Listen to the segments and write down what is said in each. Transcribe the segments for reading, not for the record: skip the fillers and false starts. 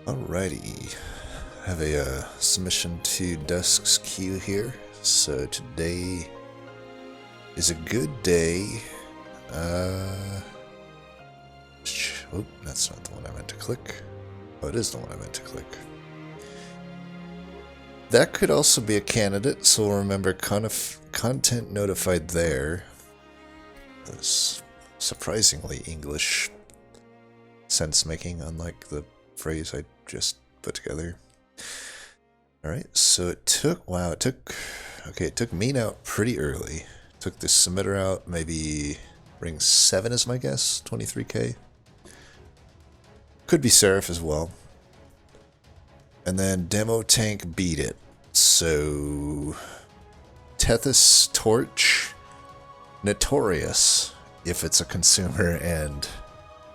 Alrighty, I have a submission to Dusk's queue here. So today is a good day. Oh, that's not the one I meant to click. Oh, it is the one I meant to click. That could also be a candidate, so we'll remember content notified there. That's surprisingly English sense making, unlike the phrase I just put together. Alright, so it took Mean out pretty early. Took the submitter out, maybe ring 7 is my guess, 23k. Could be Seraph as well. And then Demo Tank beat it. So Tethys Torch, notorious if it's a consumer and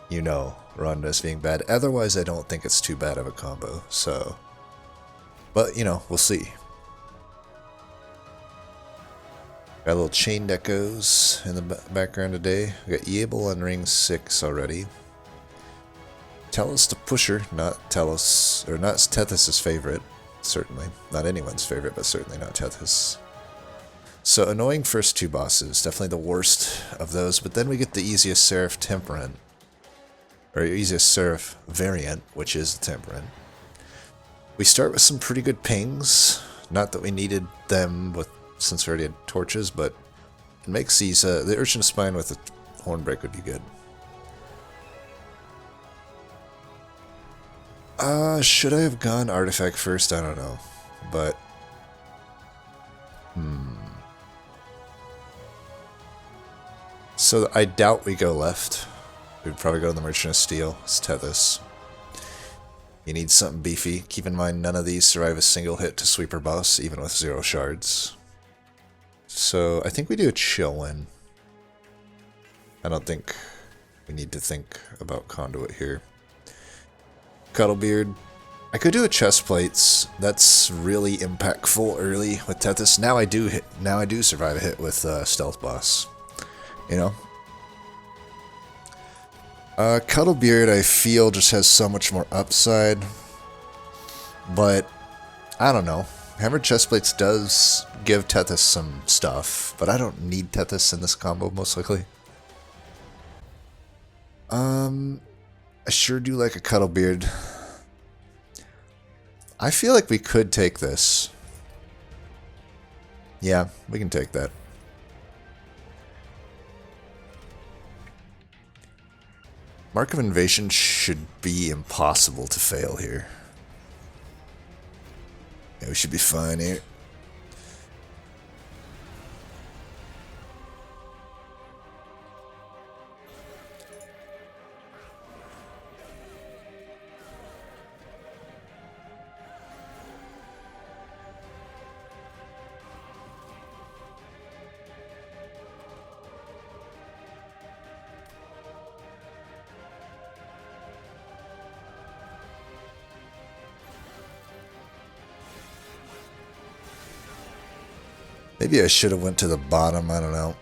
you know Ronda's being bad. Otherwise, I don't think it's too bad of a combo. So, but you know, we'll see. Got a little chain decos in the background today. We got Yable on ring 6 already. Tellus the pusher, not Tellus, or not Tethys' favorite. Certainly not anyone's favorite, but certainly not Tethys. So annoying first two bosses, definitely the worst of those. But then we get the easiest Seraph Temperament. Or easiest Seraph variant, which is the Temperament. We start with some pretty good pings. Not that we needed them since we already had torches, but it makes these, the Urchin Spine with the Hornbreak would be good. Should I have gone Artifact first? I don't know. But, So I doubt we go left. We'd probably go to the Merchant of Steel. It's Tethys. You need something beefy. Keep in mind, none of these survive a single hit to Sweeper Boss, even with 0 shards. So I think we do a chill win. I don't think we need to think about Conduit here. Cuddlebeard. I could do a chest plates. That's really impactful early with Tethys. Now I do survive a hit with Stealth Boss. You know? Cuddlebeard, I feel, just has so much more upside. But, I don't know. Hammered Chestplates does give Tethys some stuff, but I don't need Tethys in this combo, most likely. I sure do like a Cuddlebeard. I feel like we could take this. Yeah, we can take that. Mark of Invasion should be impossible to fail here. Yeah, we should be fine here. Maybe I should have went to the bottom, I don't know.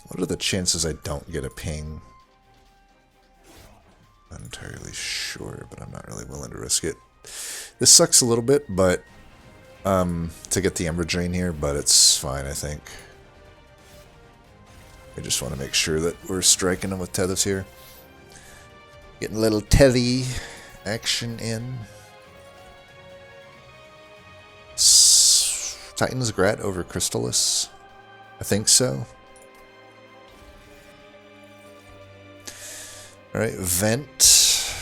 What are the chances I don't get a ping? Not entirely sure, but I'm not really willing to risk it. This sucks a little bit, but to get the Ember Drain here, but it's fine, I think. I just want to make sure that we're striking them with Tethys here. Getting a little Tethy action in. Titan's Grat over Crystallis? I think so. Alright, Vent.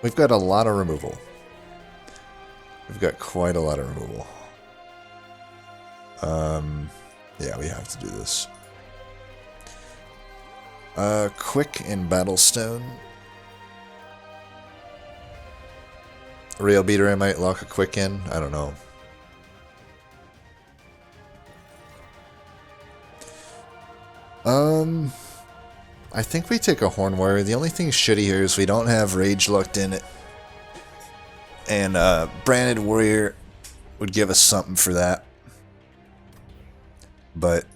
We've got a lot of removal. We've got quite a lot of removal. Yeah, we have to do this. Quick in Battlestone. Rail Beater, I might lock a quick in. I don't know. I think we take a Horn Warrior. The only thing shitty here is we don't have Rage locked in it. And Branded Warrior would give us something for that. But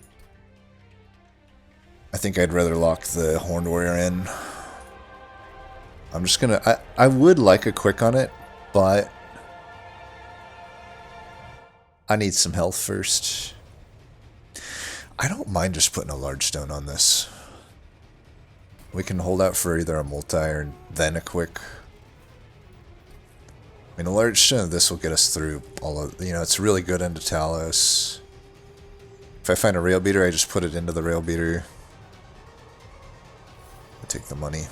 I think I'd rather lock the Horned Warrior in. I'm just gonna... I would like a quick on it, but I need some health first. I don't mind just putting a large stone on this. We can hold out for either a multi or then a quick. I mean, a large stone of this will get us through all of... You know, it's really good into Talos. If I find a rail beater, I just put it into the rail beater. I take the money.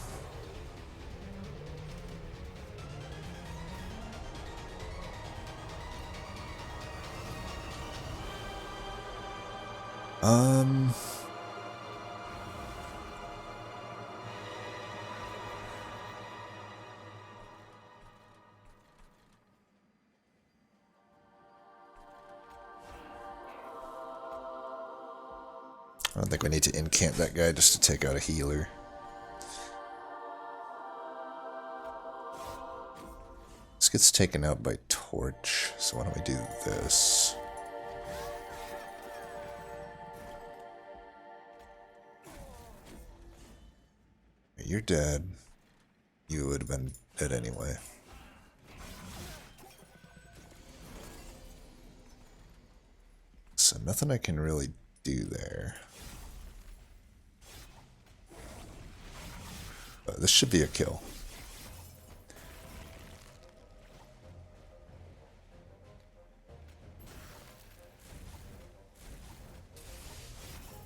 I don't think we need to incant that guy just to take out a healer. This gets taken out by torch, so why don't we do this? You're dead. You would have been dead anyway. So nothing I can really do there. This should be a kill.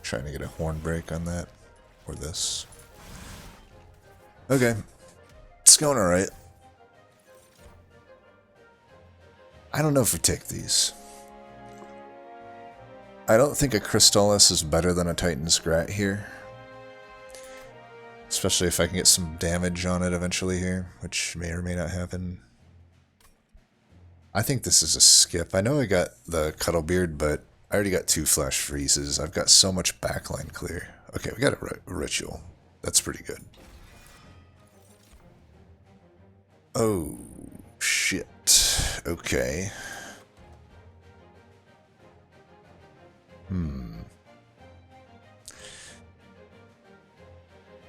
Trying to get a horn break on that. Or this. Okay. It's going alright. I don't know if we take these. I don't think a Crystallis is better than a Titan's Grat here. Especially if I can get some damage on it eventually here, which may or may not happen. I think this is a skip. I know I got the Cuddlebeard, but I already got 2 Flash Freezes. I've got so much backline clear. Okay, we got a Ritual. That's pretty good. Oh, shit. Okay.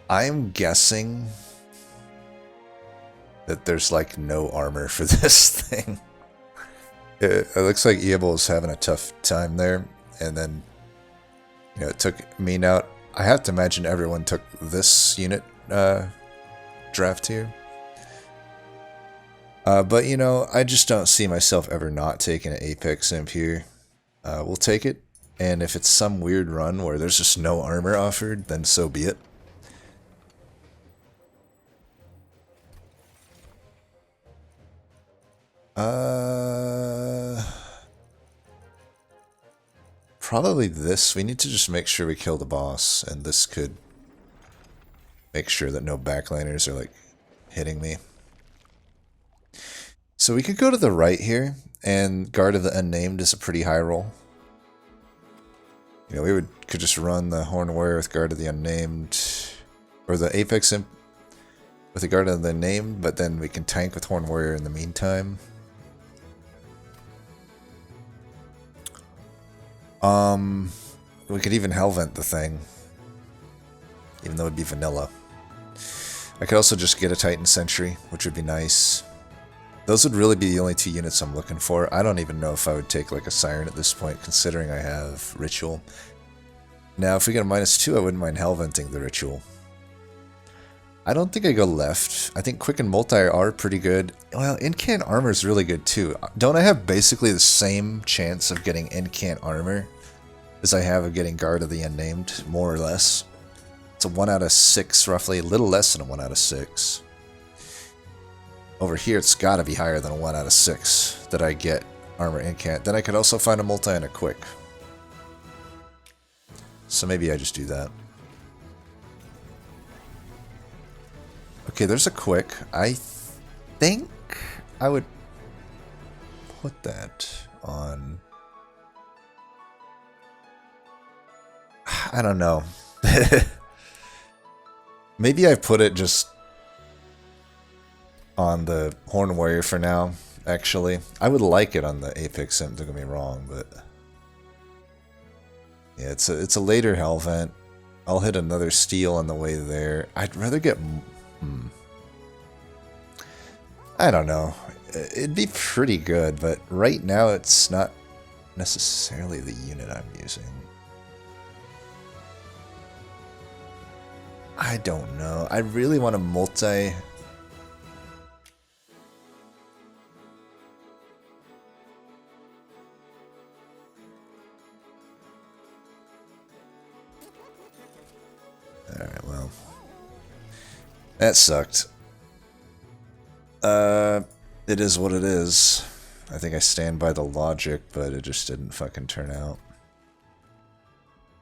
I'm guessing that there's like no armor for this thing. It looks like Eable is having a tough time there, and then, you know, it took Mean out. I have to imagine everyone took this unit draft here. But, you know, I just don't see myself ever not taking an Apex Imp here. We'll take it, and if it's some weird run where there's just no armor offered, then so be it. Probably this. We need to just make sure we kill the boss, and this could make sure that no backliners are, like, hitting me. So we could go to the right here, and Guard of the Unnamed is a pretty high roll. You know, we could just run the Horn Warrior with Guard of the Unnamed, or the Apex Imp with the Guard of the Unnamed, but then we can tank with Horn Warrior in the meantime. We could even Hellvent the thing, even though it'd be vanilla. I could also just get a Titan Sentry, which would be nice. Those would really be the only 2 units I'm looking for. I don't even know if I would take like a Siren at this point, considering I have Ritual. Now, if we get a -2, I wouldn't mind Hellventing the Ritual. I don't think I go left. I think Quick and Multi are pretty good. Well, Incant Armor is really good too. Don't I have basically the same chance of getting Incant Armor as I have of getting Guard of the Unnamed, more or less? It's a 1 out of 6, roughly. A little less than a 1 out of 6. Over here, it's got to be higher than a 1 out of 6 that I get Armor Incant. Then I could also find a Multi and a Quick. So maybe I just do that. Okay, there's a Quick. I think I would put that on... I don't know. Maybe I put it just on the Horn Warrior for now, actually. I would like it on the Apex Imp, don't get me wrong, but... yeah, it's a later Hell Vent. I'll hit another Steel on the way there. I'd rather get... I don't know. It'd be pretty good, but right now it's not necessarily the unit I'm using. I don't know. I really want to multi... Alright, well. That sucked. It is what it is. I think I stand by the logic, but it just didn't fucking turn out.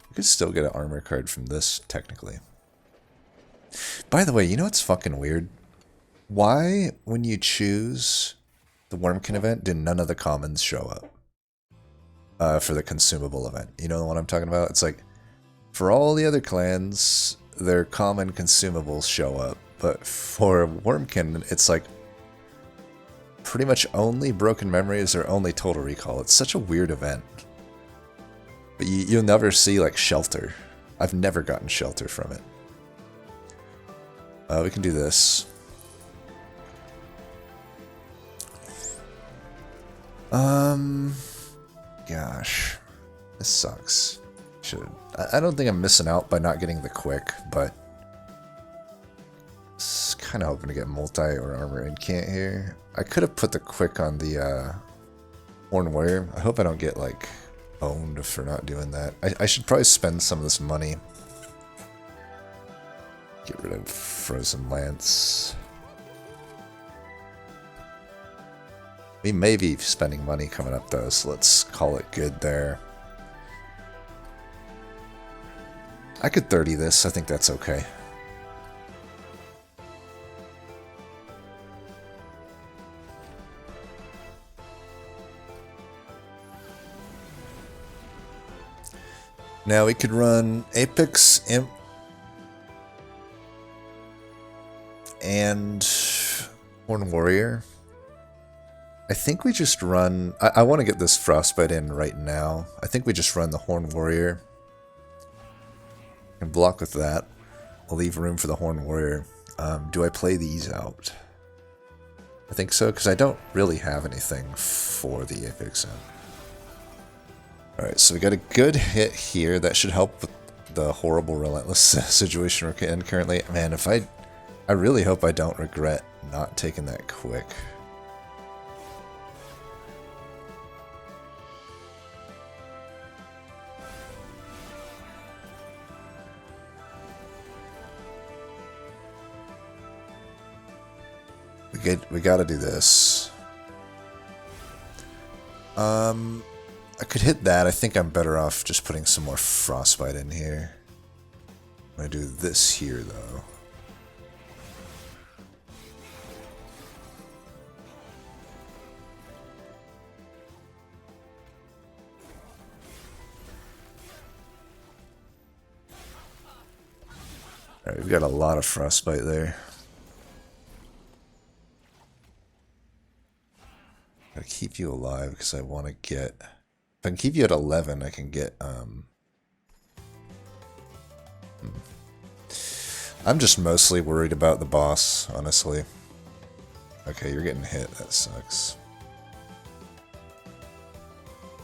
You could still get an armor card from this, technically. By the way, you know what's fucking weird? Why, when you choose the Wormkin event, did none of the commons show up? For the consumable event. You know what I'm talking about? It's like, for all the other clans, their common consumables show up. But for Wormkin, it's like, pretty much only Broken Memories or only Total Recall. It's such a weird event. But you'll never see, like, Shelter. I've never gotten Shelter from it. We can do this. Gosh. This sucks. I don't think I'm missing out by not getting the quick, but... just kind of hoping to get multi or armor incant here. I could have put the quick on the Horn Warrior. I hope I don't get, like, owned for not doing that. I should probably spend some of this money. Get rid of Frozen Lance. We may be spending money coming up though, so let's call it good there. I could 30 this, I think that's okay. Now we could run Apex Imp and Horn Warrior. I think we just run... I want to get this Frostbite in right now. I think we just run the Horn Warrior. And block with that. I'll leave room for the Horn Warrior. Do I play these out? I think so, because I don't really have anything for the Apex Imp. Alright, so we got a good hit here. That should help with the horrible Relentless situation we're in currently. Man, if I really hope I don't regret not taking that quick. We gotta do this. I could hit that. I think I'm better off just putting some more Frostbite in here. I'm gonna do this here, though. Alright, we've got a lot of Frostbite there. Gotta keep you alive because I want to get... if I can keep you at 11, I can get... I'm just mostly worried about the boss, honestly. Okay, you're getting hit. That sucks.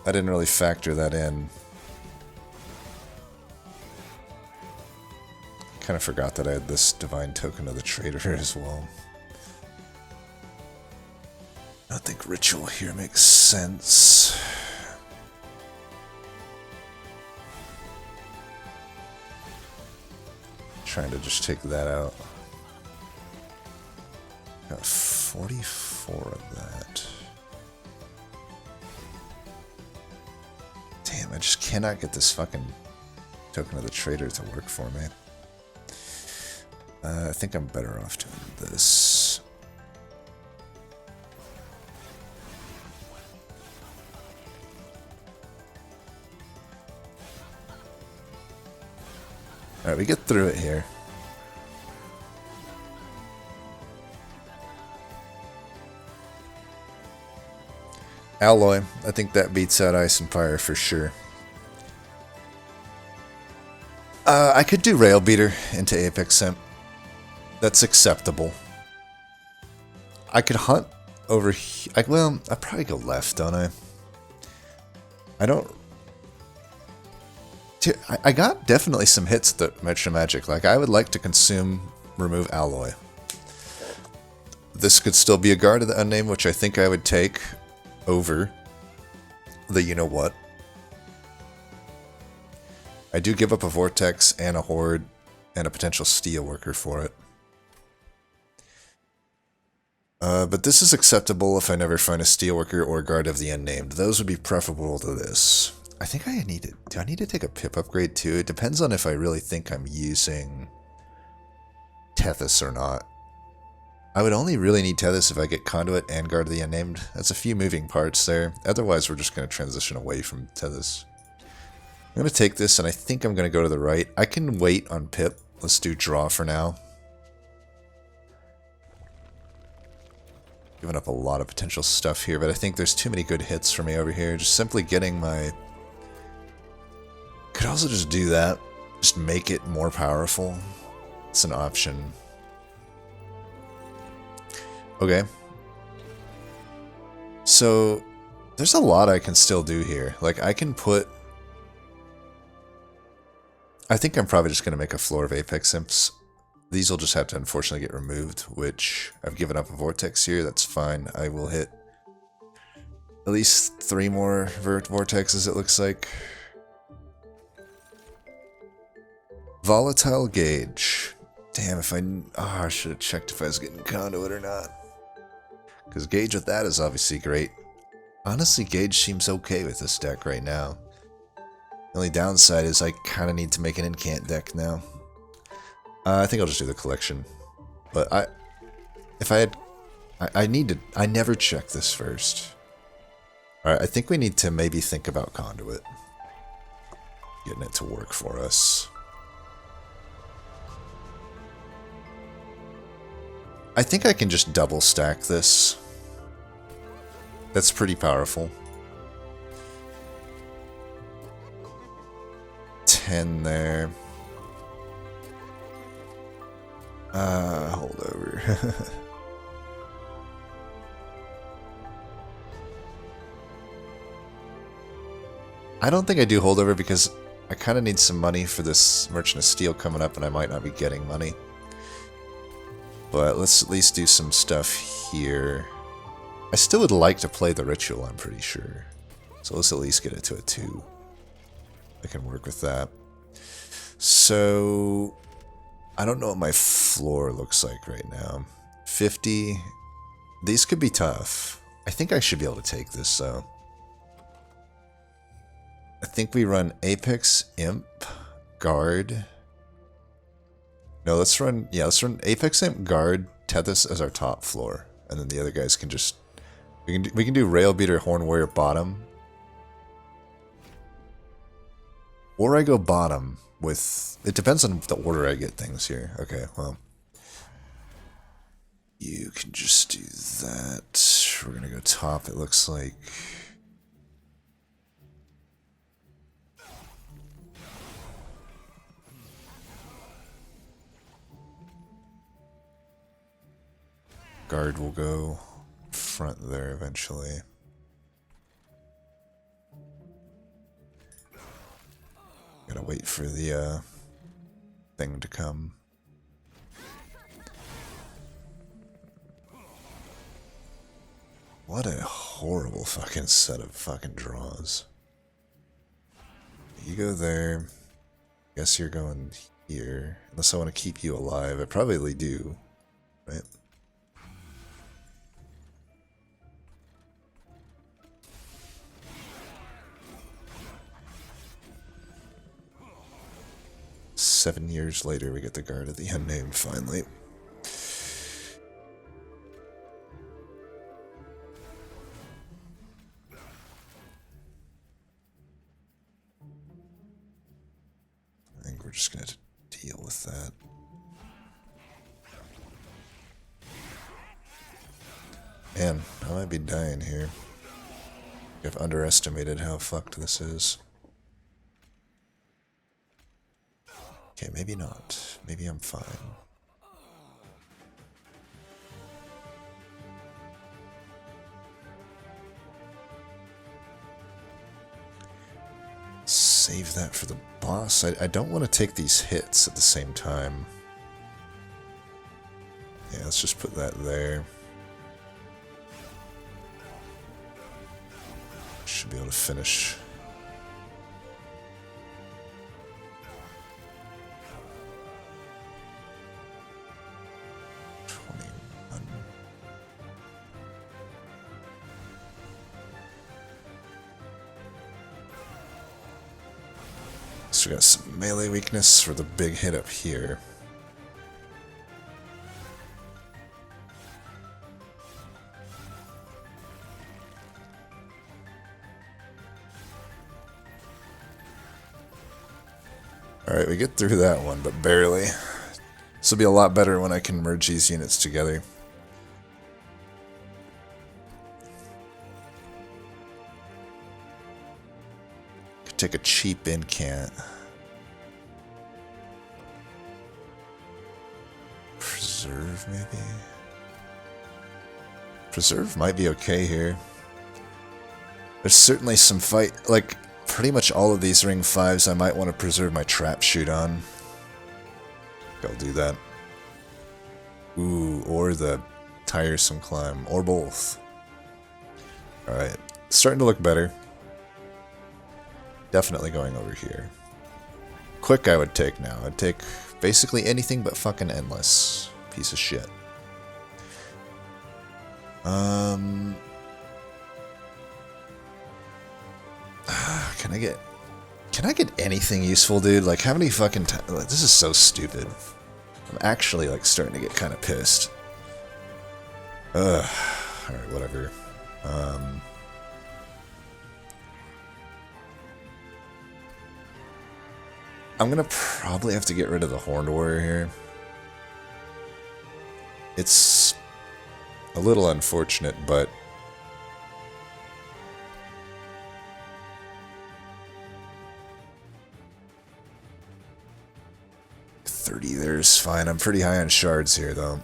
I didn't really factor that in. Kind of forgot that I had this Divine Token of the Traitor as well. I don't think Ritual here makes sense. Trying to just take that out. Got 44 of that. Damn, I just cannot get this fucking Token of the Traitor to work for me. I think I'm better off doing this. Alright, we get through it here. Alloy. I think that beats out Ice and Fire for sure. I could do Rail Beater into Apex Imp. That's acceptable. I could hunt over here. Well, I'd probably go left, don't I? I don't... I got definitely some hits that Metro Magic. Like, I would like to consume Remove Alloy. This could still be a Guard of the Unnamed, which I think I would take over the you-know-what. I do give up a Vortex and a Horde and a potential Steelworker for it. But this is acceptable if I never find a Steelworker or Guard of the Unnamed. Those would be preferable to this. I think I need to... Do I need to take a pip upgrade too? It depends on if I really think I'm using Tethys or not. I would only really need Tethys if I get Conduit and Guard of the Unnamed. That's a few moving parts there. Otherwise, we're just going to transition away from Tethys. I'm going to take this, and I think I'm going to go to the right. I can wait on Pip. Let's do draw for now. Giving up a lot of potential stuff here, but I think there's too many good hits for me over here. Just simply getting my... Could also just do that. Just make it more powerful. It's an option. Okay. So, there's a lot I can still do here. Like, I can put... I think I'm probably just going to make a floor of Apex Imps. These will just have to unfortunately get removed, which I've given up a Vortex here. That's fine. I will hit at least 3 more Vortexes, it looks like. Volatile Gauge. Damn, if I... Oh, I should have checked if I was getting Conduit or not. Because Gauge with that is obviously great. Honestly, Gauge seems okay with this deck right now. The only downside is I kind of need to make an incant deck now. I think I'll just do the collection. But I need to... I never check this first. Alright, I think we need to maybe think about Conduit. Getting it to work for us. I think I can just double stack this. That's pretty powerful. 10 there. Hold over. I don't think I do holdover because I kind of need some money for this Merchant of Steel coming up and I might not be getting money. But let's at least do some stuff here. I still would like to play the Ritual, I'm pretty sure. So let's at least get it to a 2. I can work with that. So... I don't know what my floor looks like right now. 50. These could be tough. I think I should be able to take this, though. I think we run Apex, Imp, Guard. No, let's run... Yeah, let's run Apex, Imp, Guard, Tethys as our top floor. And then the other guys can just... We can do Rail Beater, Horn Warrior bottom. Or I go bottom with... It depends on the order I get things here. Okay, well. You can just do that. We're gonna go top, it looks like. Guard will go front there eventually. Gotta wait for the thing to come. What a horrible fucking set of fucking draws. You go there. Guess you're going here. Unless I want to keep you alive. I probably do. Right? Seven years later, we get the Guard of the Unnamed, finally. I think we're just going to deal with that. Man, I might be dying here. I've underestimated how fucked this is. Okay, maybe not. Maybe I'm fine. Save that for the boss. I don't want to take these hits at the same time. Yeah, let's just put that there. Should be able to finish. So we got some melee weakness for the big hit up here. Alright, we get through that one, but barely. This will be a lot better when I can merge these units together. Could take a cheap incant. Preserve, maybe? Preserve might be okay here. There's certainly some fight, like, pretty much all of these ring 5s I might want to preserve my trap shoot on. I'll do that. Ooh, or the tiresome climb, or both. Alright, starting to look better. Definitely going over here. Quick I would take now. I'd take basically anything but fucking endless. Piece of shit. Can I get anything useful, dude? Like, how many fucking times? Like, this is so stupid. I'm actually, like, starting to get kind of pissed. Ugh. Alright, whatever. I'm gonna probably have to get rid of the Horned Warrior here. It's a little unfortunate, but... there's fine. I'm pretty high on shards here, though.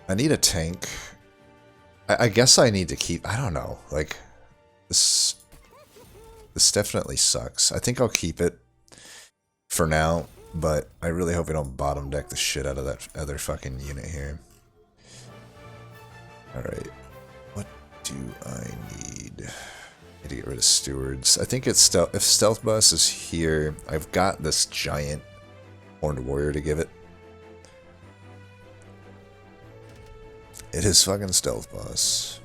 I need a tank. I guess I need to keep... I don't know. Like, this definitely sucks. I think I'll keep it for now. But I really hope we don't bottom deck the shit out of that other fucking unit here. Alright. What do I need? I need to get rid of stewards. I think it's if Stealth Bus is here, I've got this giant Horned Warrior to give it. It is fucking Stealth Bus.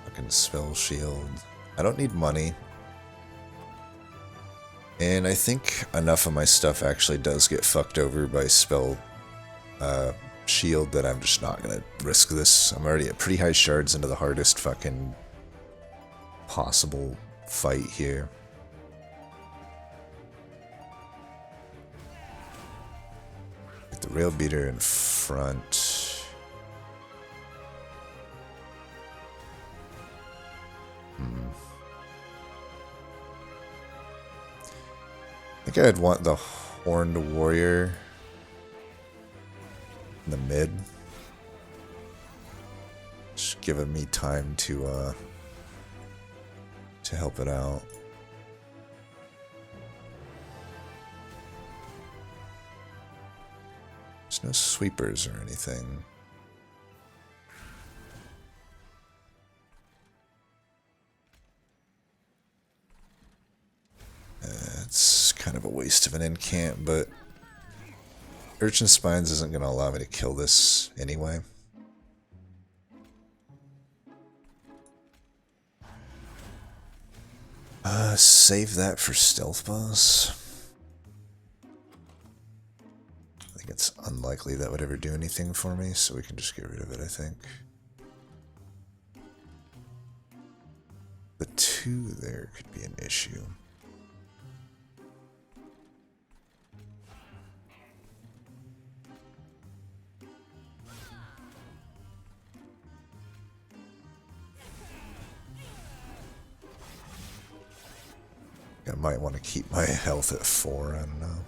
Fucking Spell Shield. I don't need money. And I think enough of my stuff actually does get fucked over by Spell Shield that I'm just not going to risk this. I'm already at pretty high shards into the hardest fucking possible fight here. Get the Rail Beater in front. I think I'd want the Horned Warrior in the mid. Just giving me time to help it out. There's no sweepers or anything. It's kind of a waste of an incant, but Urchin Spines isn't going to allow me to kill this anyway. Save that for Stealth Boss. unlikely that would ever do anything for me, so we can just get rid of it, I think. The 2 there could be an issue. I might want to keep my health at 4, I don't know.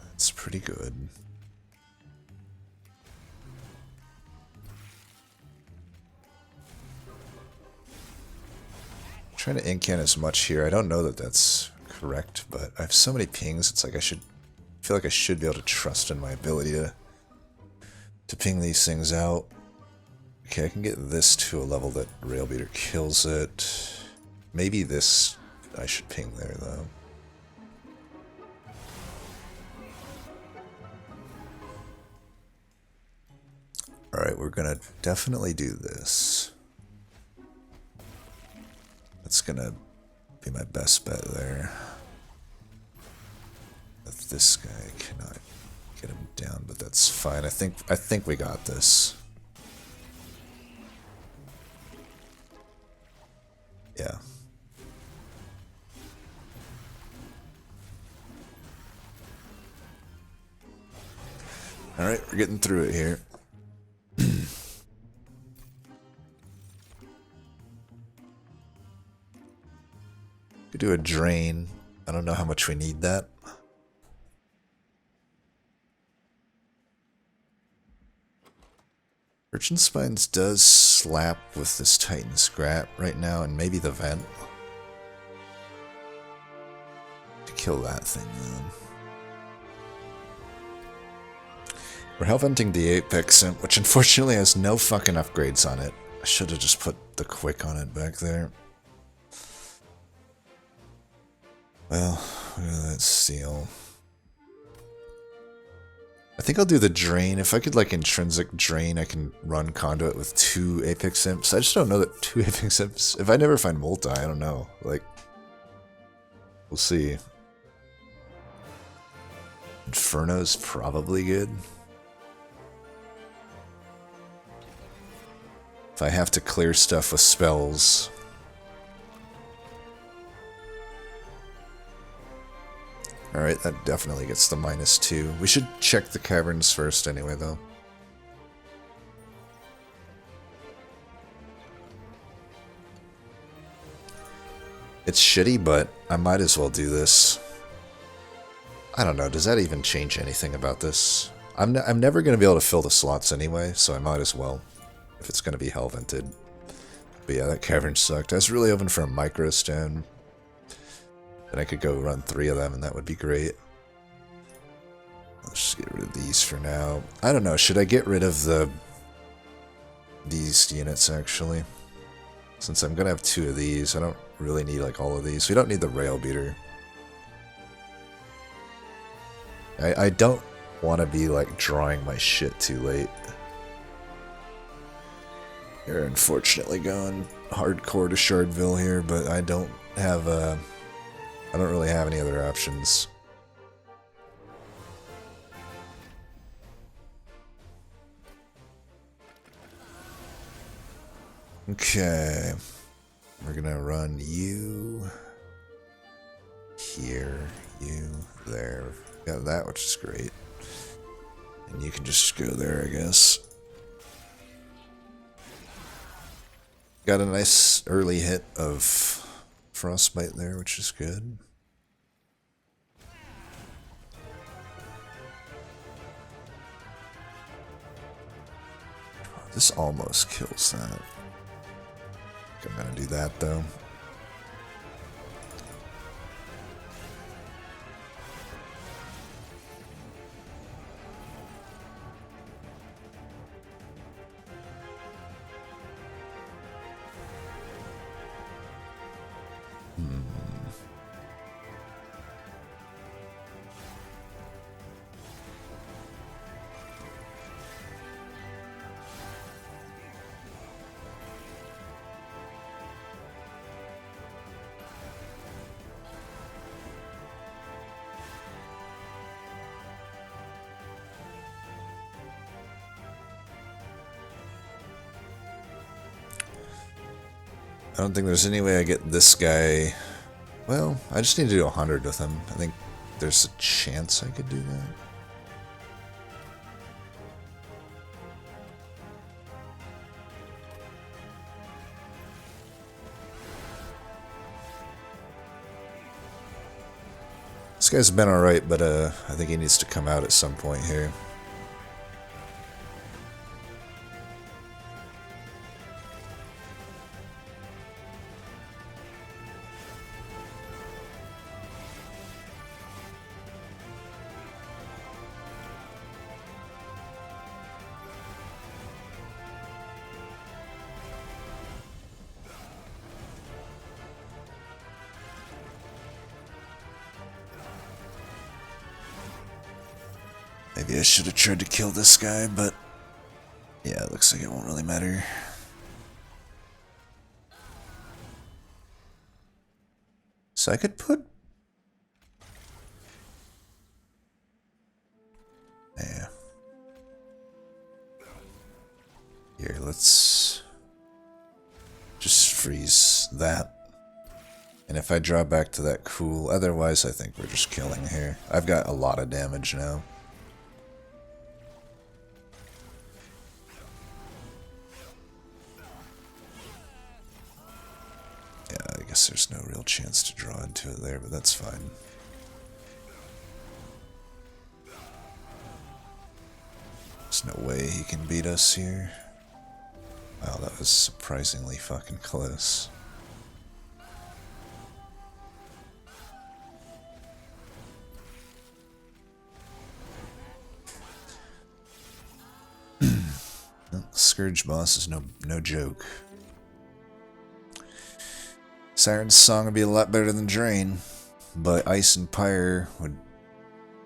That's pretty good. I'm trying to incant as much here. I don't know that that's correct, but I have so many pings, it's like I feel like I should be able to trust in my ability to ping these things out. Okay, I can get this to a level that Rail Beater kills it. Maybe this I should ping there, though. Alright, we're gonna definitely do this. That's gonna be my best bet there. If this guy cannot get him down, but that's fine. I think we got this. Yeah. Alright, we're getting through it here. Could do a drain. I don't know how much we need that. Urchin Spines does slap with this Titan Scrap right now, and maybe the vent. To kill that thing, then. We're hell venting the Apex Imp, which unfortunately has no fucking upgrades on it. I should have just put the quick on it back there. Well, look at that seal. I think I'll do the drain. If I could, like, intrinsic drain, I can run conduit with 2 Apex Imps. I just don't know that 2 Apex Imps... If I never find multi, I don't know. Like, we'll see. Inferno's probably good. If I have to clear stuff with spells... Alright, that definitely gets the -2. We should check the caverns first anyway, though. It's shitty, but I might as well do this. I don't know, does that even change anything about this? I'm never going to be able to fill the slots anyway, so I might as well, if it's going to be hell vented. But yeah, that cavern sucked. I was really hoping for a micro stone. Then I could go run 3 of them, and that would be great. Let's just get rid of these for now. I don't know, should I get rid of these units, actually? Since I'm gonna have 2 of these, I don't really need, like, all of these. We don't need the Rail Beater. I don't want to be, like, drawing my shit too late. You're unfortunately going hardcore to Shardville here, but I don't have I don't really have any other options. Okay. We're gonna run you here, you there. Got that, which is great. And you can just go there, I guess. Got a nice early hit of Frostbite there, which is good. This almost kills that. I think I'm gonna do that though. I don't think there's any way I get this guy. Well, I just need to do 100 with him. I think there's a chance I could do that. This guy's been alright, but I think he needs to come out at some point here. Maybe I should have tried to kill this guy, but yeah, it looks like it won't really matter. So I could put... Yeah. Here, let's just freeze that. And if I draw back to that, cool. Otherwise, I think we're just killing here. I've got a lot of damage now. Yeah, I guess there's no real chance to draw into it there, but that's fine. There's no way he can beat us here. Wow, that was surprisingly fucking close. Scourge boss is no joke. Siren's Song would be a lot better than Drain, but Ice and Pyre would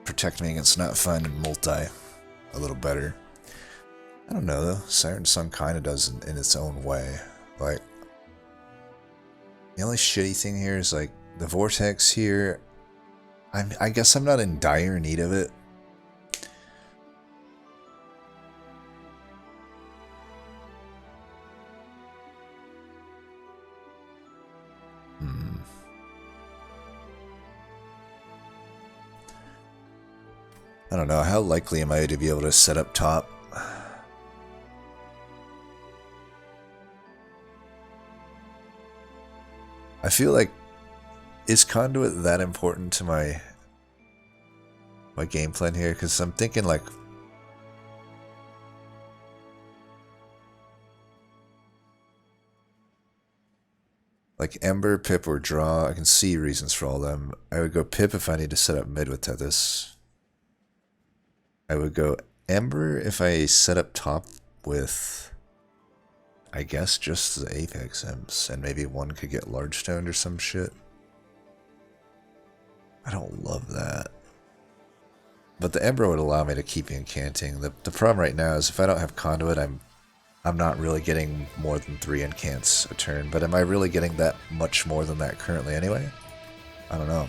protect me against not finding multi a little better. I don't know though, Siren's Song kinda does in its own way. Like, the only shitty thing here is like, the Vortex here, I guess I'm not in dire need of it. I don't know, how likely am I to be able to set up top? I feel like, is Conduit that important to my game plan here? Because I'm thinking like, Ember, Pip, or Draw. I can see reasons for all of them. I would go Pip if I need to set up mid with Tethys. I would go Ember if I set up top with, I guess, just the Apex Imps, and maybe one could get large stoned or some shit. I don't love that. But the Ember would allow me to keep incanting. The problem right now is if I don't have Conduit, I'm not really getting more than 3 incants a turn. But am I really getting that much more than that currently anyway? I don't know.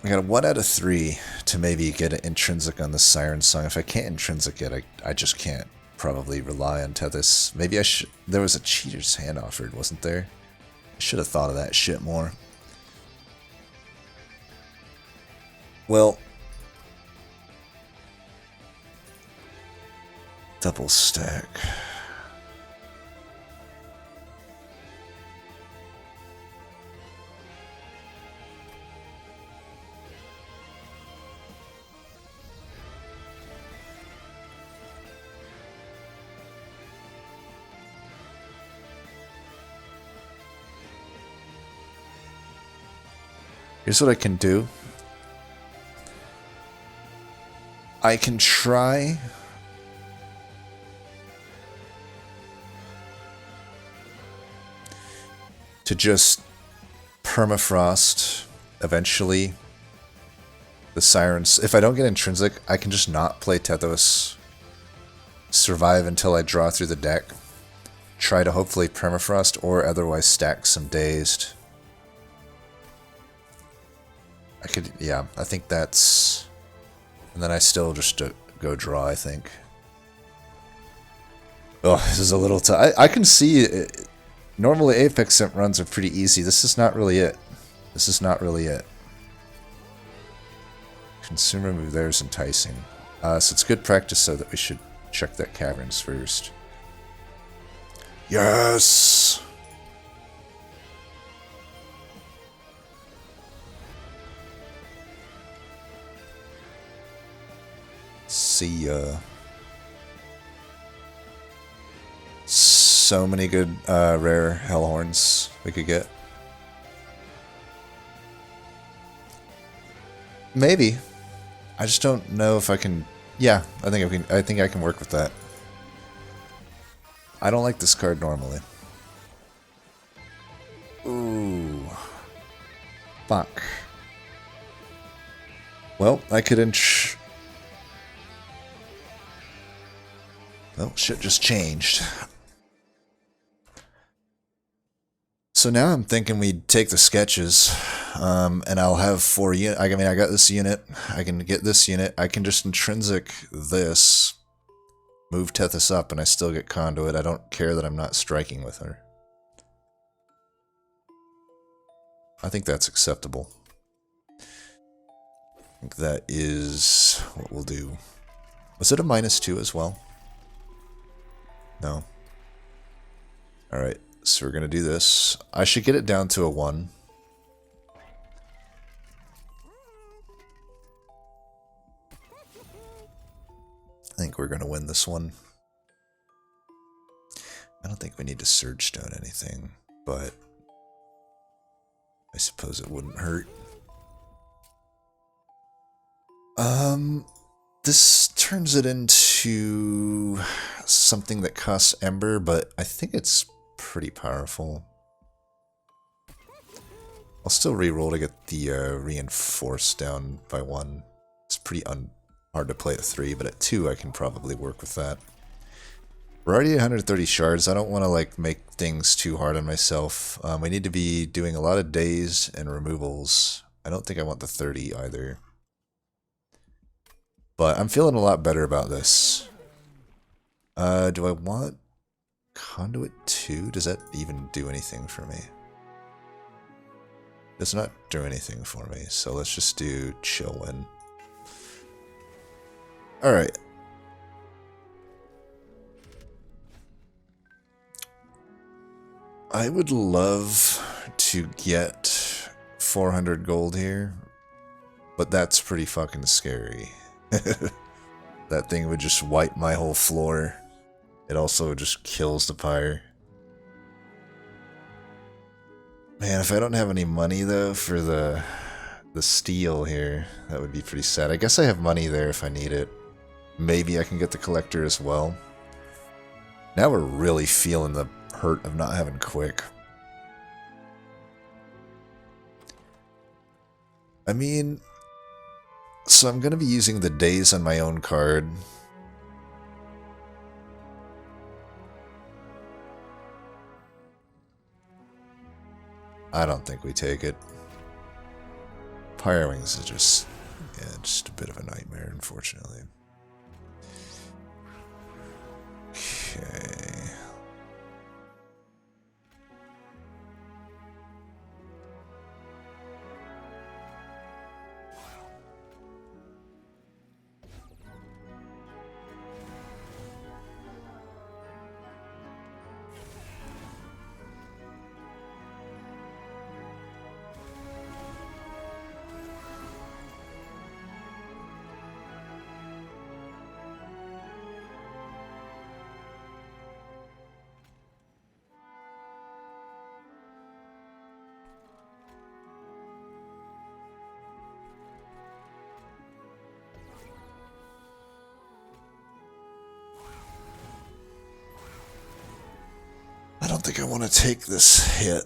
I got a 1 out of 3 to maybe get an intrinsic on the Siren Song. If I can't intrinsic it, I just can't probably rely on Tethys. Maybe I should. There was a Cheater's Hand offered, wasn't there? I should have thought of that shit more. Well, double stack. Here's what I can do. I can try to just permafrost eventually the Sirens. If I don't get intrinsic, I can just not play Tethys, survive until I draw through the deck, try to hopefully permafrost or otherwise stack some Dazed. I could, yeah, I think that's, and then I still just go draw, I think. Oh, this is a little tough. I can see it. Normally Apex Simp runs are pretty easy. This is not really it. This is not really it. Consumer move there is enticing. So it's good practice, so that we should check that caverns first. Yes! See ya. So many good rare hellhorns we could get. Maybe. I just don't know if I can. Yeah, I think I can work with that. I don't like this card normally. Ooh. Fuck. Well, I could well, shit just changed. So now I'm thinking we'd take the sketches, and I'll have 4 units. I mean, I got this unit. I can get this unit. I can just intrinsic this, move Tethys up, and I still get Conduit. I don't care that I'm not striking with her. I think that's acceptable. I think that is what we'll do. Was it a -2 as well? No. Alright, so we're going to do this. I should get it down to a 1. I think we're going to win this one. I don't think we need to Surge Stone anything, but I suppose it wouldn't hurt. This turns it into something that costs Ember, but I think it's pretty powerful. I'll still reroll to get the Reinforce down by 1. It's pretty hard to play at 3, but at 2 I can probably work with that. We're already at 130 shards. I don't want to like make things too hard on myself. We need to be doing a lot of days and removals. I don't think I want the 30 either. But I'm feeling a lot better about this. Do I want Conduit 2? Does that even do anything for me? Does not do anything for me, so let's just do Chillwin. Alright. I would love to get 400 gold here, but that's pretty fucking scary. That thing would just wipe my whole floor. It also just kills the pyre. Man, if I don't have any money though for the steel here, that would be pretty sad. I guess I have money there if I need it. Maybe I can get the collector as well. Now we're really feeling the hurt of not having quick. I mean, so I'm going to be using the days on my own card. I don't think we take it. Pyre Wings is just, yeah, just a bit of a nightmare, unfortunately. Okay. I don't think I want to take this hit.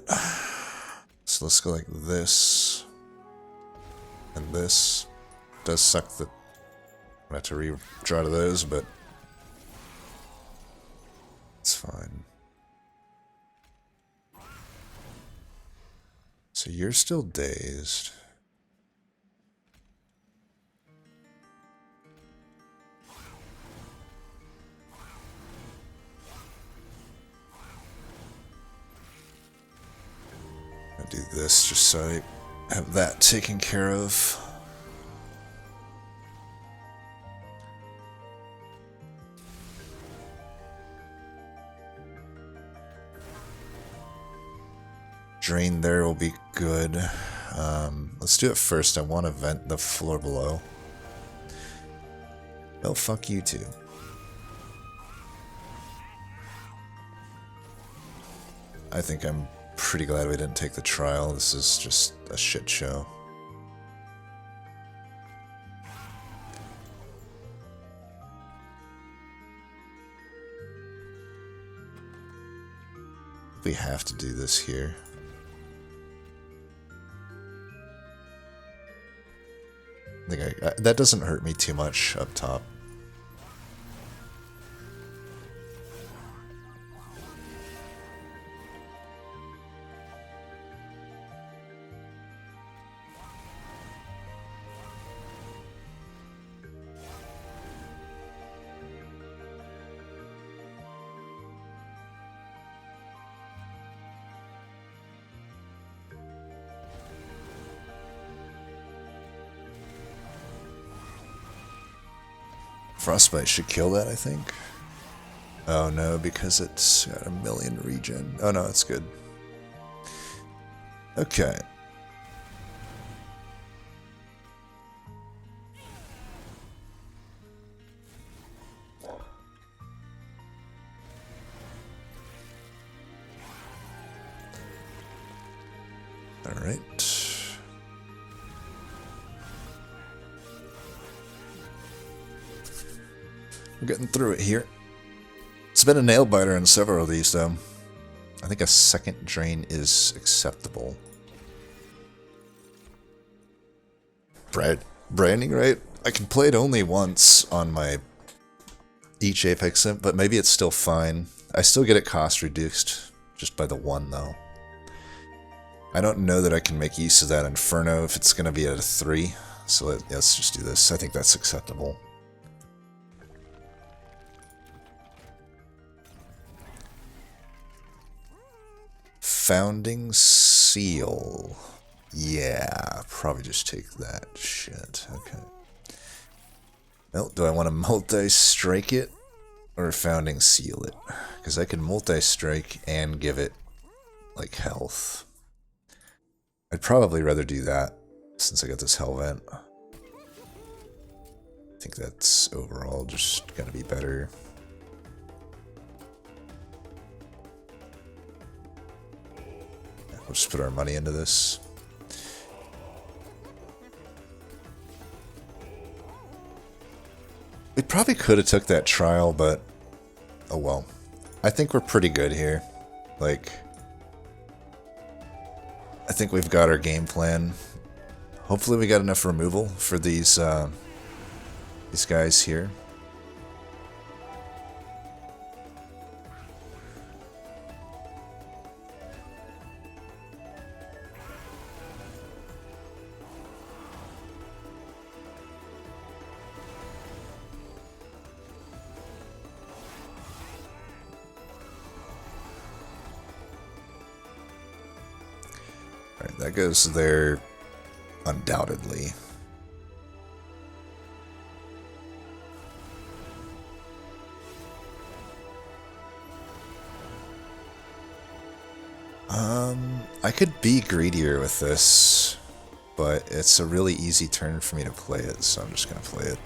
So let's go like this. And this. Does suck that I have to redraw to those, but it's fine. So you're still dazed. gonna do this just so I have that taken care of. Drain there will be good. Let's do it first. I want to vent the floor below. Well, fuck you too. I think I'm pretty glad we didn't take the trial. This is just a shit show. We have to do this here. I think that doesn't hurt me too much up top. Frostbite should kill that, I think. Oh no, because it's got 1,000,000 regen. Oh no, it's good. Okay. Alright. We're getting through it here. It's been a nail biter in several of these, though. I think a second drain is acceptable. Branding, right? I can play it only once on my each Apex Imp, but maybe it's still fine. I still get it cost reduced, just by the 1, though. I don't know that I can make use of that Inferno if it's going to be at a 3, so let's just do this. I think that's acceptable. Founding Seal. Yeah, probably just take that shit. Okay. Well, do I want to multi-strike it or Founding Seal it? Because I can multi-strike and give it, like, health. I'd probably rather do that since I got this Hell Vent. I think that's overall just gonna be better. We'll just put our money into this. We probably could have took that trial, but oh well. I think we're pretty good here. Like, I think we've got our game plan. Hopefully we got enough removal for these guys here. Alright, that goes there undoubtedly. I could be greedier with this, but it's a really easy turn for me to play it, so I'm just gonna play it.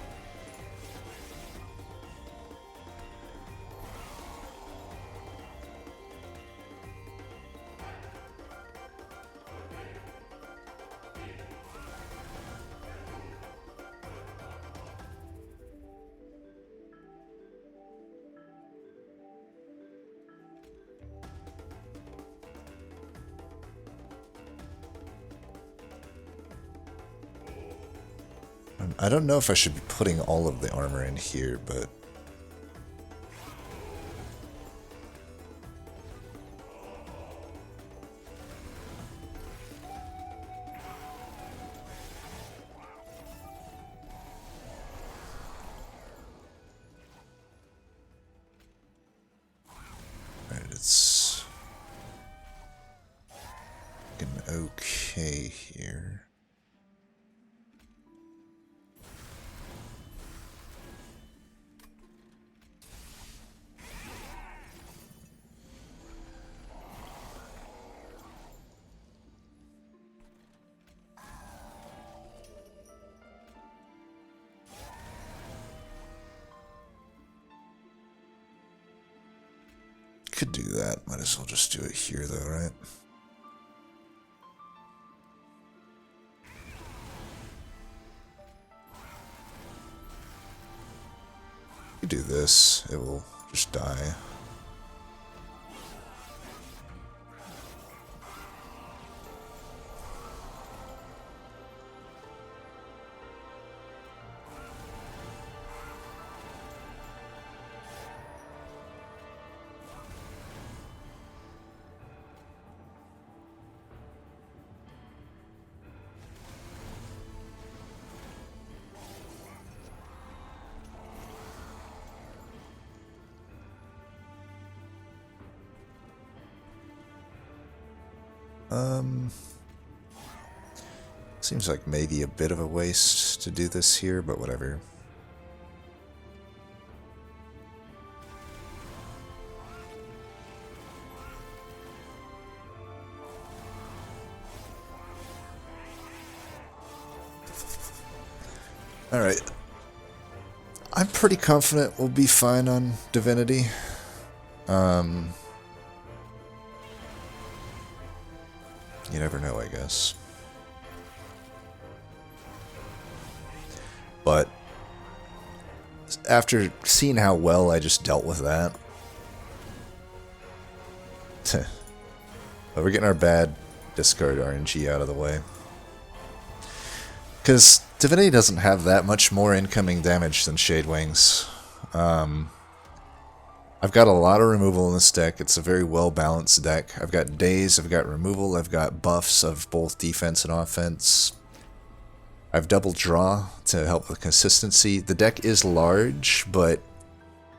I don't know if I should be putting all of the armor in here, but alright, it's looking okay here. Could do that. Might as well just do it here, though, right? You do this, it will just die. Seems like maybe a bit of a waste to do this here, but whatever. Alright. I'm pretty confident we'll be fine on Divinity. You never know, I guess. But after seeing how well I just dealt with that, but we're getting our bad discard RNG out of the way. Because Divinity doesn't have that much more incoming damage than Shade Wings. I've got a lot of removal in this deck. It's a very well-balanced deck. I've got Daze, I've got removal, I've got buffs of both defense and offense. I've double draw to help with consistency. The deck is large, but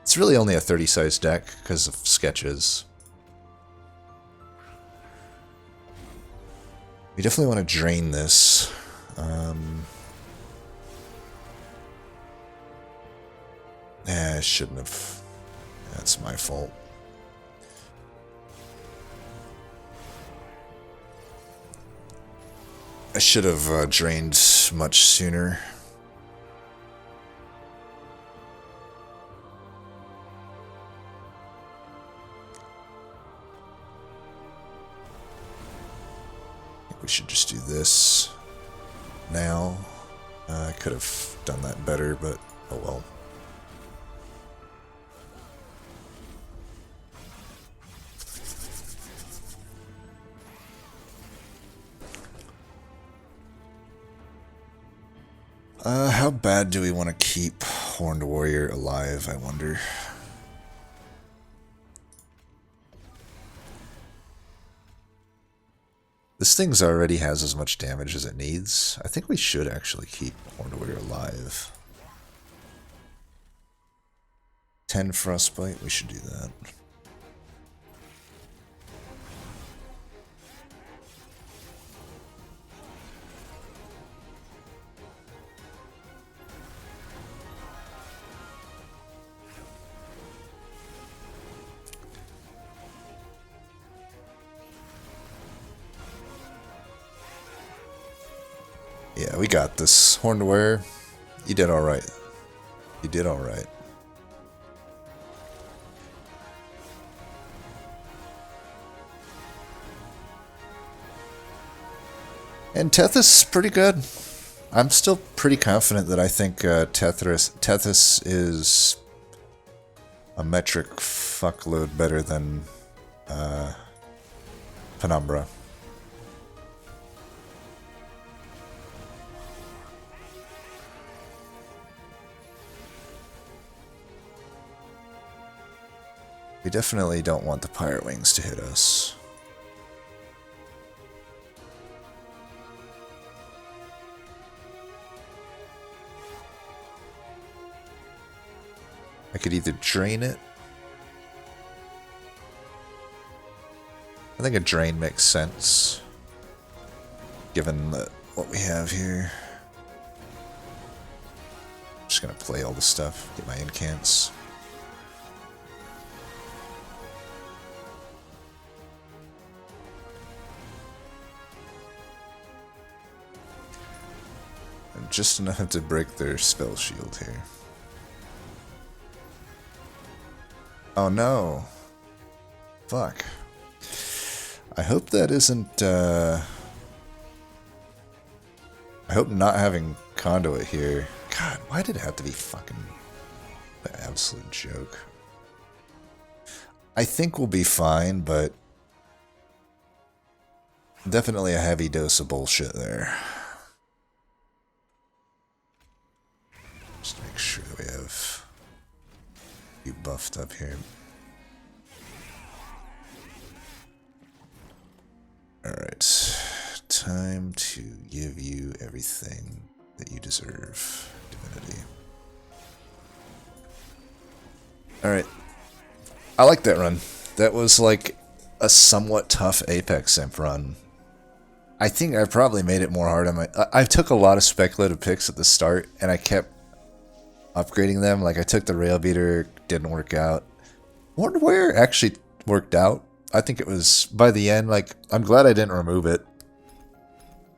it's really only a 30-size deck because of sketches. We definitely want to drain this. I shouldn't have. That's my fault. I should have drained much sooner. I think we should just do this now. I could have done that better, but oh well. How bad do we want to keep Horned Warrior alive, I wonder? This thing already has as much damage as it needs. I think we should actually keep Horned Warrior alive. 10 Frostbite, we should do that. Yeah, we got this. Horned Warrior, you did alright. You did alright. And Tethys, pretty good. I'm still pretty confident that I think Tethys is a metric fuckload better than Penumbra. We definitely don't want the Pirate Wings to hit us. I could either drain it. I think a drain makes sense. given what we have here. Just gonna play all the stuff, get my incants. And just enough to break their spell shield here. Oh no. Fuck. I hope that isn't, I hope not having Conduit here. God, why did it have to be fucking an absolute joke? I think we'll be fine, but definitely a heavy dose of bullshit there. Just make sure that we have you buffed up here. Alright, time to give you everything that you deserve, Divinity. Alright, I like that run. That was like a somewhat tough Apex Imp run. I think I probably made it more hard on my... I took a lot of speculative picks at the start, and I kept upgrading them. Like, I took the Rail Beater, didn't work out. Wardware actually worked out. I think it was, by the end, like, I'm glad I didn't remove it.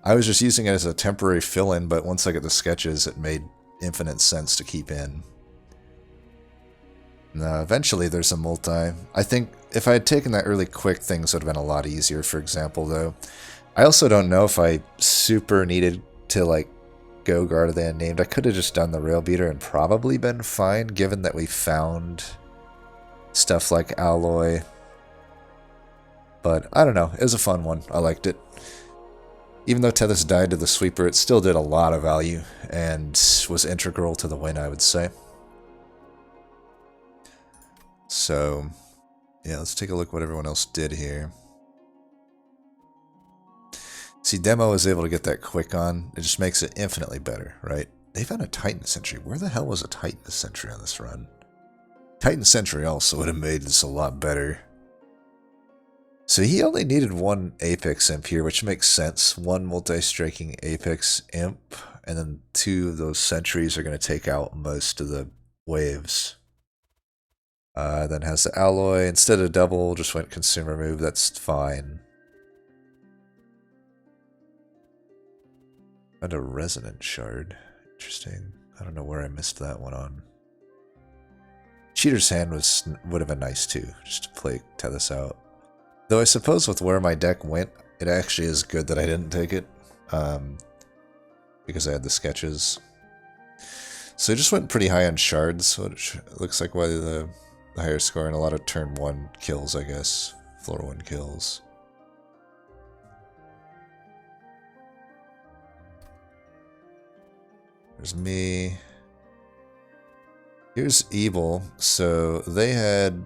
I was just using it as a temporary fill-in, but once I got the sketches, it made infinite sense to keep in. Eventually, there's a multi. I think if I had taken that early quick, things would have been a lot easier, for example, though. I also don't know if I super needed to, like, go Guard of the Unnamed. I could have just done the Rail Beater and probably been fine, given that we found stuff like Alloy. But, I don't know. It was a fun one. I liked it. Even though Tethys died to the Sweeper, it still did a lot of value and was integral to the win, I would say. So, yeah, let's take a look at what everyone else did here. See, Demo was able to get that quick on. It just makes it infinitely better, right? They found a Titan Sentry. Where the hell was a Titan Sentry on this run? Titan Sentry also would have made this a lot better. So he only needed one Apex Imp here, which makes sense. One multi-striking Apex Imp, and then two of those sentries are going to take out most of the waves. Then has the Alloy. Instead of double, just went Consumer Move. That's fine. And a Resonant Shard. Interesting. I don't know where I missed that one on. Cheater's Hand would have been nice too, just to play Tethys out. Though I suppose with where my deck went, it actually is good that I didn't take it. Because I had the sketches. So I just went pretty high on shards, which looks like why the higher score and a lot of turn 1 kills, I guess. Floor 1 kills. There's me. Here's Evil. So they had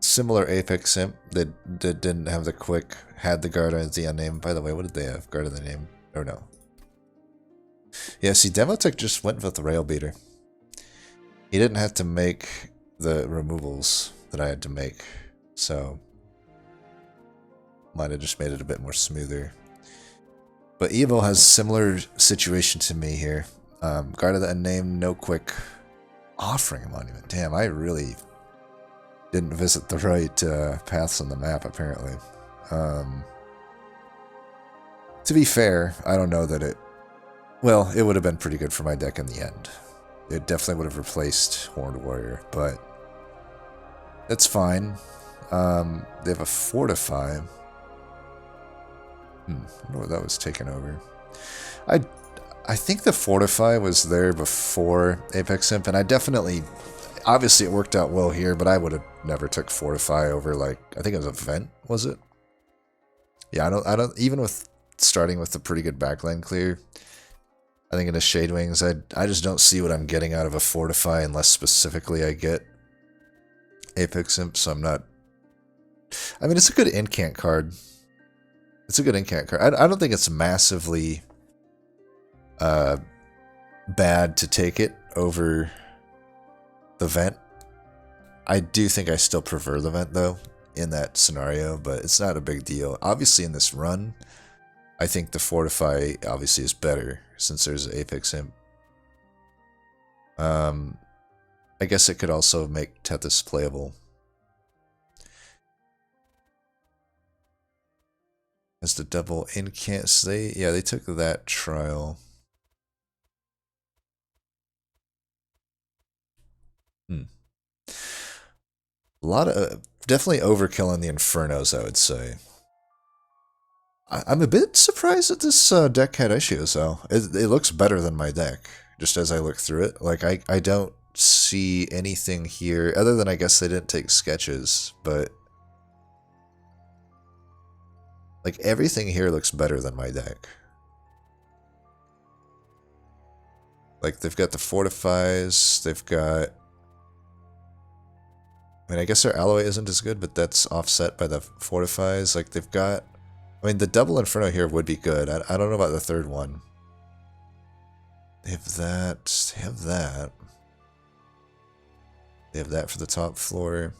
similar Apex Imp that didn't have the quick, had the Guard of the Unnamed. By the way, what did they have? Guard of the Name? Or no? Yeah, see, Demotech just went with the Rail Beater. He didn't have to make the removals that I had to make, so might have just made it a bit more smoother. But Evil has similar situation to me here. Guard of the Unnamed, no quick. Offering Monument. Damn, I really didn't visit the right paths on the map, apparently. To be fair, I don't know that it... Well, it would have been pretty good for my deck in the end. It definitely would have replaced Horned Warrior, but that's fine. They have a Fortify. I wonder what that was taken over. I think the Fortify was there before Apex Imp, and I definitely... Obviously, it worked out well here, but I would have never took Fortify over, like, I think it was a Vent, was it? Yeah, I don't, even with starting with a pretty good backline clear, I think in a Shadewings, I just don't see what I'm getting out of a Fortify unless specifically I get Apex Imp, so I'm not... I mean, it's a good incant card. It's a good incant card. I don't think it's massively bad to take it over the Vent. I do think I still prefer the Vent, though, in that scenario, but it's not a big deal. Obviously, in this run, I think the Fortify obviously is better since there's Apex Imp. I guess it could also make Tethys playable. As the double incants, they took that trial. A lot of definitely overkill on the Infernos, I would say. I'm a bit surprised that this deck had issues, though. It looks better than my deck, just as I look through it. Like, I don't see anything here, other than I guess they didn't take sketches, but... like, everything here looks better than my deck. Like, they've got the Fortifies, they've got... I mean, I guess their alloy isn't as good, but that's offset by the Fortifies. Like, they've got... I mean, the double Inferno here would be good. I don't know about the third one. They have that. They have that. They have that for the top floor.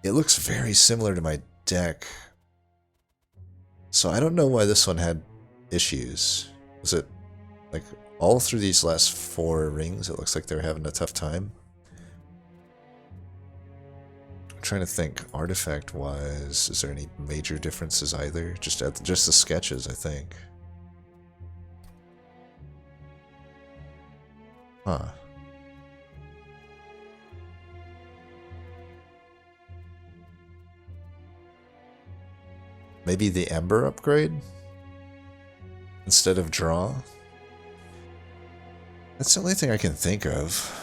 It looks very similar to my deck. So I don't know why this one had issues. Was it, like, all through these last 4 rings, it looks like they're having a tough time? Trying to think, artifact-wise, is there any major differences either? Just the sketches, I think. Huh. Maybe the Ember upgrade? Instead of draw? That's the only thing I can think of.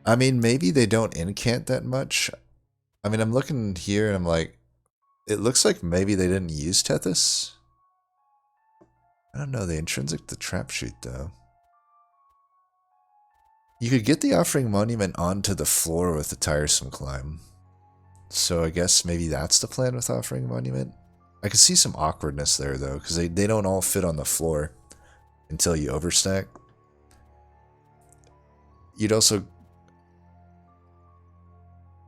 I mean, maybe they don't incant that much. I mean, I'm looking here and I'm like, it looks like maybe they didn't use Tethys. I don't know, they intrinsic the trap shoot though. You could get the Offering Monument onto the floor with the Tiresome Climb. So I guess maybe that's the plan with Offering Monument. I could see some awkwardness there though, because they don't all fit on the floor until you overstack. You'd also...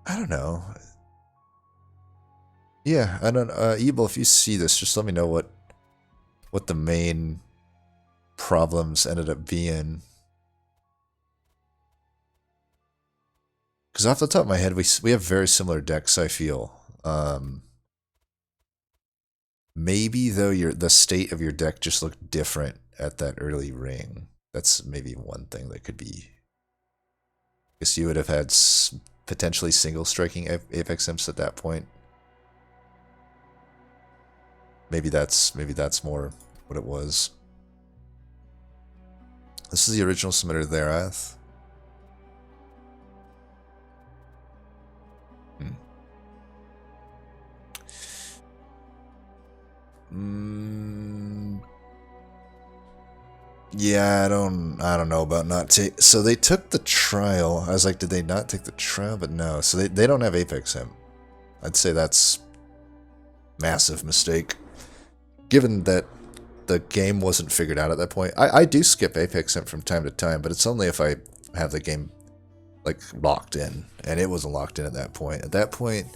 I don't know. Yeah, I don't... Ebel, if you see this, just let me know what the main problems ended up being. Because off the top of my head, we have very similar decks, I feel. Maybe, though, the state of your deck just looked different at that early ring. That's maybe one thing that could be... I guess you would have had potentially single striking Apex Imps at that point. Maybe that's more what it was. This is the original submitter there, Ath. Yeah, I don't know about not take. So they took the trial. I was like, did they not take the trial? But no. So they don't have Apex Imp. I'd say that's massive mistake. Given that the game wasn't figured out at that point. I do skip Apex Imp from time to time, but it's only if I have the game like locked in, and it wasn't locked in at that point. At that point,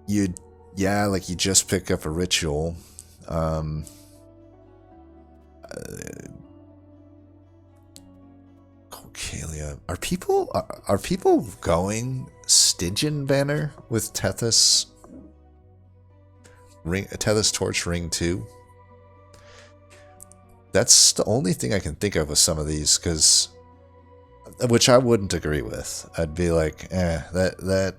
you just pick up a ritual. Cocalia. Are people going Stygian banner with Tethys ring, Tethys Torch Ring 2? That's the only thing I can think of with some of these, because which I wouldn't agree with. I'd be like, that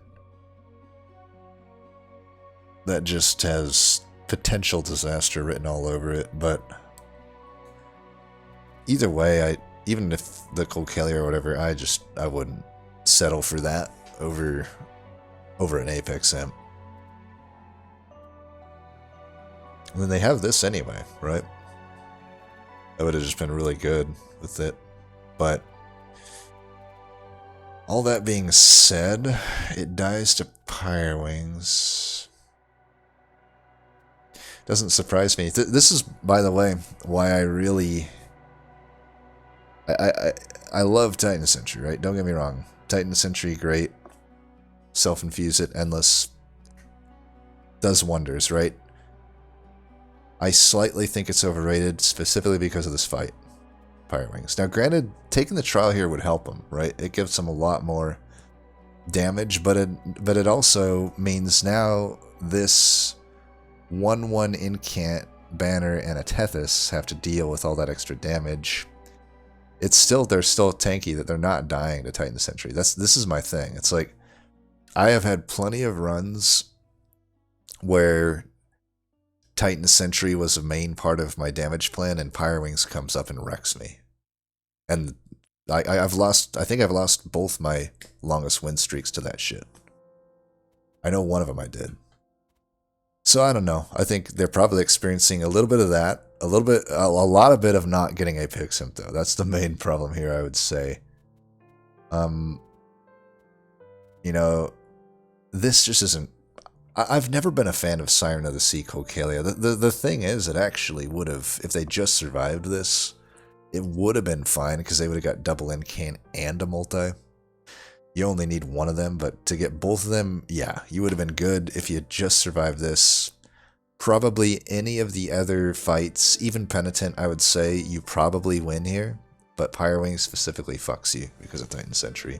just has potential disaster written all over it. But either way, even if the Cocalia or whatever, I wouldn't settle for that over an Apex Imp. And then they have this anyway, right? That would have just been really good with it. But all that being said, it dies to Pirewings. Doesn't surprise me. This is, by the way, why I really... I love Titan Sentry, right? Don't get me wrong. Titan the Sentry, great. Self-infuse it, endless. Does wonders, right? I slightly think it's overrated, specifically because of this fight. Fire Wings. Now, granted, taking the trial here would help him, right? It gives him a lot more damage, but it also means now this 1/1 incant banner and a Tethys have to deal with all that extra damage. They're still tanky that they're not dying to Titan the Sentry. This is my thing. It's like I have had plenty of runs where Titan the Sentry was a main part of my damage plan, and Pyre Wings comes up and wrecks me. And I think I've lost both my longest win streaks to that shit. I know one of them I did. So I don't know. I think they're probably experiencing a little bit of that, a lot of not getting a Piximp though. That's the main problem here, I would say. You know, this just isn't. I've never been a fan of Siren of the Sea Cocalea. The thing is, it actually would have, if they just survived this, it would have been fine because they would have got double incant and a multi. You only need one of them, but to get both of them, yeah, you would have been good if you had just survived this. Probably any of the other fights, even Penitent, I would say you probably win here, but Pyre Wings specifically fucks you because of Titan Sentry.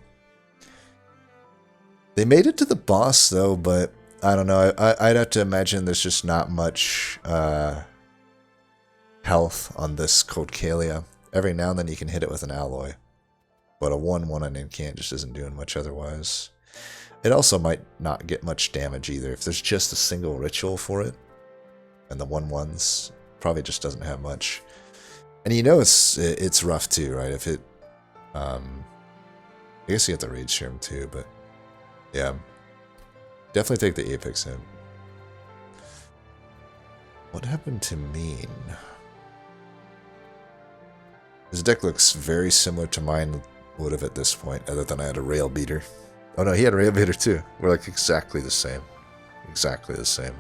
They made it to the boss though, but I don't know. I'd have to imagine there's just not much health on this Cocalea. Every now and then you can hit it with an alloy, but a 1/1 on incant just isn't doing much otherwise. It also might not get much damage either. If there's just a single ritual for it, and the 1/1s probably just doesn't have much. And you know it's rough too, right? If it, I guess you get the Rage Serum too, but yeah. Definitely take the Apex hit. What happened to Mean? His deck looks very similar to mine would have at this point, other than I had a Rail Beater. Oh no, he had a Rail Beater too. We're like exactly the same. Exactly the same.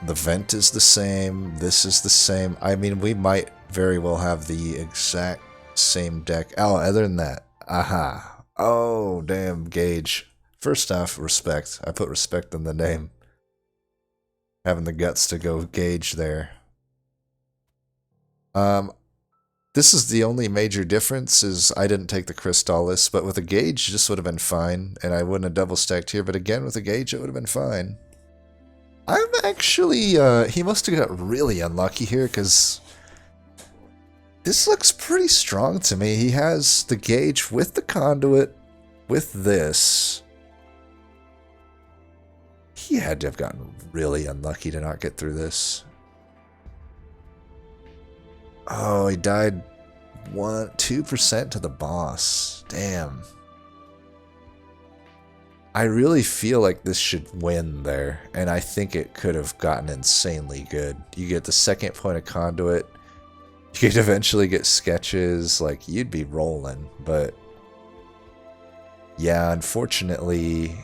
The Vent is the same. This is the same. I mean, we might very well have the exact same deck. Oh, other than that. Aha. Oh, damn, Gage. First off, respect. I put respect in the name. Having the guts to go Gage there. This is the only major difference is I didn't take the Crystallis, but with a Gage this would have been fine, and I wouldn't have double stacked here, but again with a Gage it would have been fine. I'm actually, he must have got really unlucky here, because this looks pretty strong to me. He has the Gage with the Conduit, with this. He had to have gotten really unlucky to not get through this. Oh, he died 2% to the boss. Damn. I really feel like this should win there, and I think it could have gotten insanely good. You get the second point of Conduit. You could eventually get sketches. Like, you'd be rolling, but yeah, unfortunately,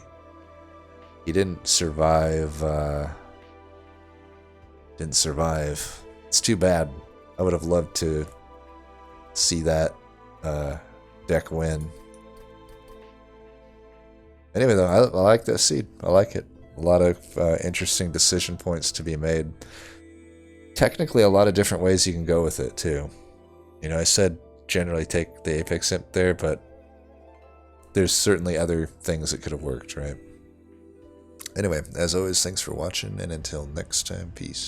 he didn't survive. Didn't survive. It's too bad. I would have loved to see that deck win. Anyway, though, I like that seed. I like it. A lot of interesting decision points to be made. Technically, a lot of different ways you can go with it, too. You know, I said generally take the Apex Imp there, but there's certainly other things that could have worked, right? Anyway, as always, thanks for watching, and until next time, peace.